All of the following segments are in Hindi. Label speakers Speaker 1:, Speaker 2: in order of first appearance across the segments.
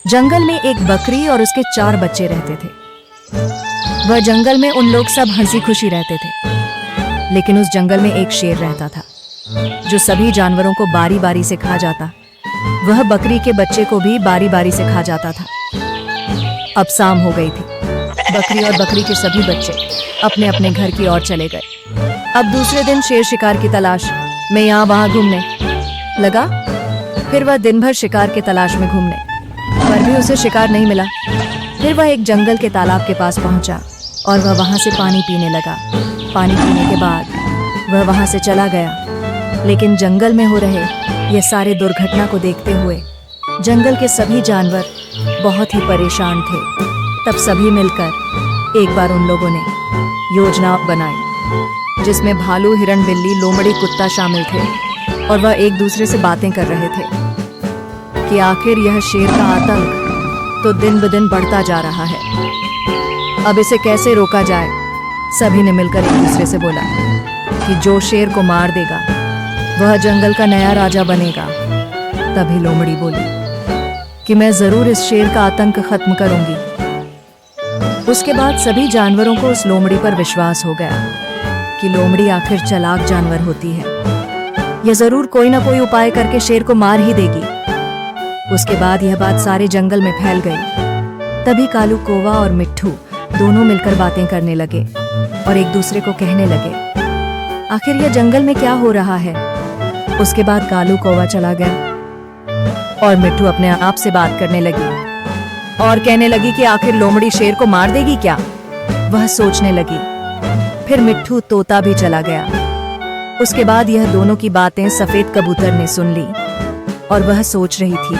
Speaker 1: जंगल में एक बकरी और उसके 4 बच्चे रहते थे। वह जंगल में उन लोग सब हंसी खुशी रहते थे, लेकिन उस जंगल में एक शेर रहता था जो सभी जानवरों को बारी बारी से खा जाता। वह बकरी के बच्चे को भी बारी बारी से खा जाता था। अब शाम हो गई थी। बकरी और बकरी के सभी बच्चे अपने अपने घर की ओर चले गए। अब दूसरे दिन शेर शिकार की तलाश में यहाँ वहां घूमने लगा। फिर वह दिन भर शिकार के तलाश में घूमने पर भी उसे शिकार नहीं मिला। फिर वह एक जंगल के तालाब के पास पहुंचा और वह वहां से पानी पीने लगा। पानी पीने के बाद वह वहां से चला गया, लेकिन जंगल में हो रहे ये सारे दुर्घटना को देखते हुए जंगल के सभी जानवर बहुत ही परेशान थे। तब सभी मिलकर एक बार उन लोगों ने योजना बनाई, जिसमें भालू, हिरण, बिल्ली, लोमड़ी, कुत्ता शामिल थे। और वह एक दूसरे से बातें कर रहे थे कि आखिर यह शेर का आतंक तो दिन ब दिन बढ़ता जा रहा है, अब इसे कैसे रोका जाए। सभी ने मिलकर एक दूसरे से बोला कि जो शेर को मार देगा वह जंगल का नया राजा बनेगा। तभी लोमड़ी बोली कि मैं जरूर इस शेर का आतंक खत्म करूंगी। उसके बाद सभी जानवरों को उस लोमड़ी पर विश्वास हो गया कि लोमड़ी आखिर चालाक जानवर होती है, यह जरूर कोई ना कोई उपाय करके शेर को मार ही देगी। उसके बाद यह बात सारे जंगल में फैल गई। तभी कालू कौवा और मिट्ठू दोनों मिलकर बातें करने लगे और एक दूसरे को कहने लगे आखिर यह जंगल में क्या हो रहा है। उसके बाद कालू कौवा चला गया और मिट्ठू अपने आप से बात करने लगी और कहने लगी कि आखिर लोमड़ी शेर को मार देगी क्या। वह सोचने लगी। फिर मिट्ठू तोता भी चला गया। उसके बाद यह दोनों की बातें सफेद कबूतर ने सुन ली और वह सोच रही थी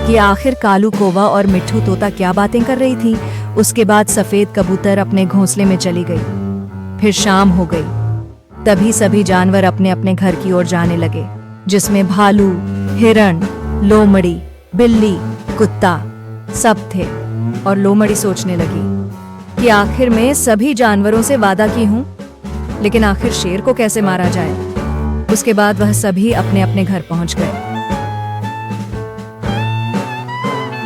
Speaker 1: कि आखिर कालू कौवा और मिट्ठू तोता क्या बातें कर रही थी। उसके बाद सफेद कबूतर अपने घोंसले में चली गई। फिर शाम हो गई। तभी सभी जानवर अपने अपने घर की ओर जाने लगे, जिसमें भालू, हिरण, लोमड़ी, बिल्ली, कुत्ता सब थे। और लोमड़ी सोचने लगी कि आखिर मैं सभी जानवरों से वादा की हूं, लेकिन आखिर शेर को कैसे मारा जाए। उसके बाद वह सभी अपने अपने घर पहुंच गए।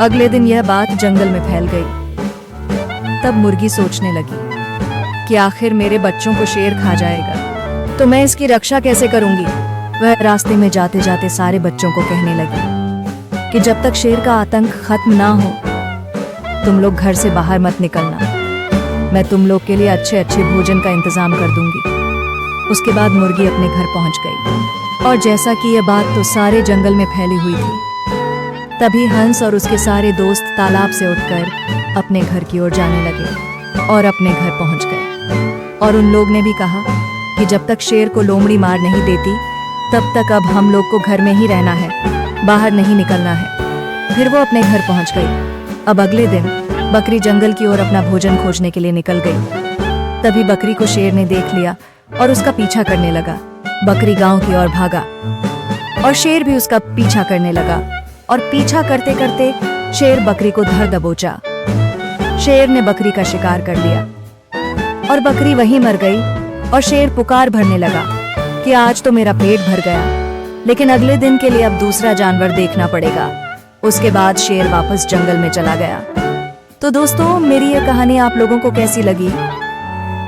Speaker 1: अगले दिन यह बात जंगल में फैल गई। तब मुर्गी सोचने लगी कि आखिर मेरे बच्चों को शेर खा जाएगा, तो मैं इसकी रक्षा कैसे करूंगी। वह रास्ते में जाते जाते सारे बच्चों को कहने लगी कि जब तक शेर का आतंक खत्म ना हो तुम लोग घर से बाहर मत निकलना। मैं तुम लोग के लिए अच्छे अच्छे भोजन का इंतजाम कर दूंगी। उसके बाद मुर्गी अपने घर पहुंच गई और जैसा कि यह बात तो सारे जंगल में फैली हुई थी, तभी हंस और उसके सारे दोस्त तालाब से उठकर अपने घर की ओर जाने लगे और अपने घर पहुंच गए। और उन लोग ने भी कहा कि जब तक शेर को लोमड़ी मार नहीं देती तब तक अब हम लोग को घर में ही रहना है, बाहर नहीं निकलना है। फिर वो अपने घर पहुंच गई। अब अगले दिन बकरी जंगल की ओर अपना भोजन खोजने के लिए निकल गई। तभी बकरी को शेर ने देख लिया और उसका पीछा करने लगा। बकरी गांव की ओर भागा और शेर भी उसका पीछा करने लगा और पीछा करते करते शेर बकरी को धर दबोचा। शेर ने बकरी का शिकार कर लिया और बकरी वहीं मर गई। और शेर पुकार भरने लगा कि आज तो मेरा पेट भर गया, लेकिन अगले दिन के लिए अब दूसरा जानवर देखना पड़ेगा। उसके बाद शेर वापस जंगल में चला गया। तो दोस्तों, मेरी ये कहानी आप लोगों को कैसी लगी?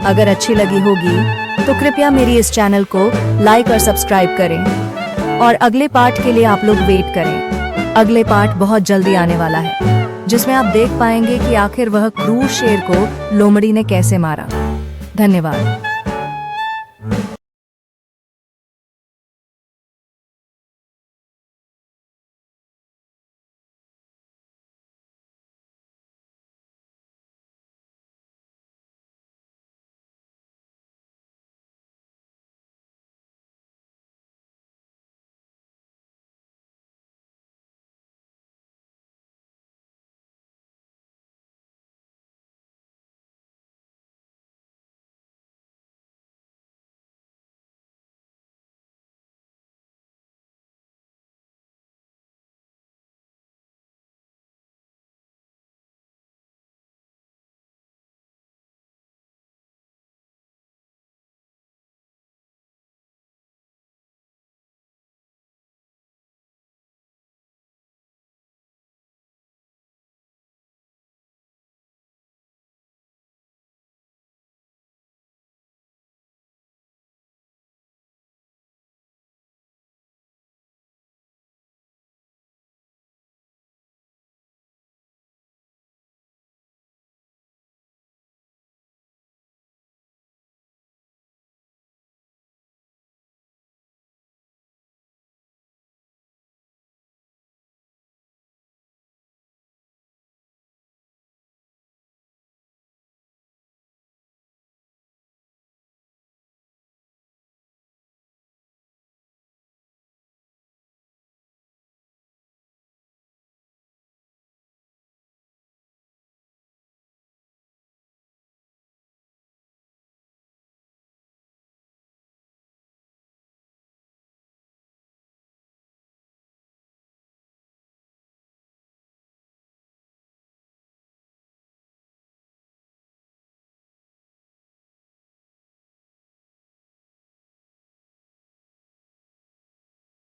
Speaker 1: अगर अच्छी लगी होगी तो कृपया मेरी इस चैनल को लाइक और सब्सक्राइब करें और अगले पार्ट के लिए आप लोग वेट करें। अगले पार्ट बहुत जल्दी आने वाला है, जिसमें आप देख पाएंगे कि आखिर वह क्रूर शेर को लोमड़ी ने कैसे मारा। धन्यवाद।